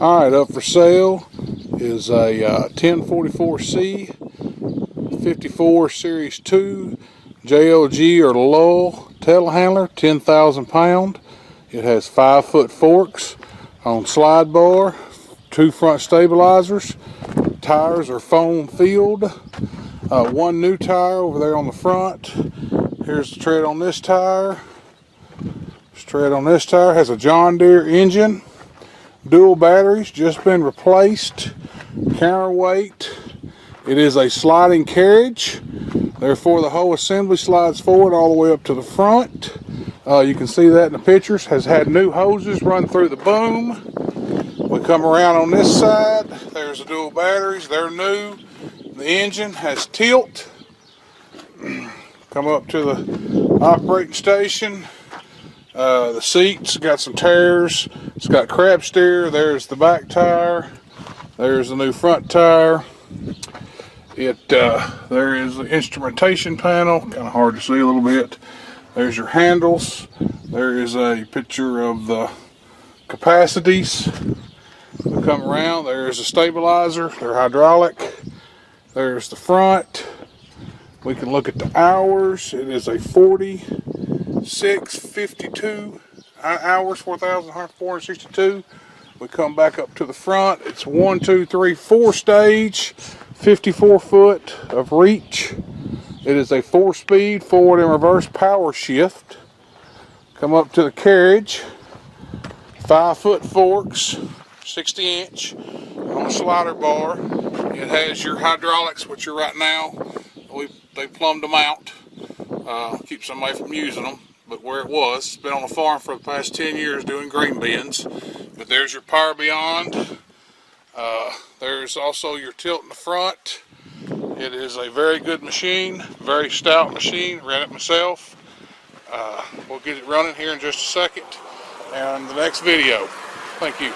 Alright, up for sale is a 1044C-54 Series 2 JLG or LULL telehandler, 10,000 pound. It has 5-foot forks on slide bar, 2 front stabilizers. Tires are foam filled. 1 new tire over there on the front. Here's the tread on this tire. This tread on this tire has a John Deere engine. Dual batteries, just been replaced. Counterweight. It is a sliding carriage, therefore the whole assembly slides forward all the way up to the front. You can see that in the pictures. Has had new hoses run through the boom. We come around on this side. There's the dual batteries. They're new. The engine has tilt. Come up to the operating station. The seats got some tears. It's got crab steer. There's the back tire. There's the new front tire. There is the instrumentation panel. Kind of hard to see a little bit. There's your handles. There is a picture of the capacities. We come around. There's a stabilizer. They're hydraulic. There's the front. We can look at the hours. It is a 46.52 hours, 4,462. We come back up to the front. It's 1, 2, 3, 4 stage, 54 foot of reach. It is a 4-speed forward and reverse power shift. Come up to the carriage. 5-foot forks, 60-inch on a slider bar. It has your hydraulics, which are right now. They plumbed them out. Keep somebody from using them. But where it was, it's been on the farm for the past 10 years doing grain bins. But there's your power beyond. There's also your tilt in the front. It is a very good machine, very stout machine. Ran it myself. We'll get it running here in just a second and the next video. Thank you.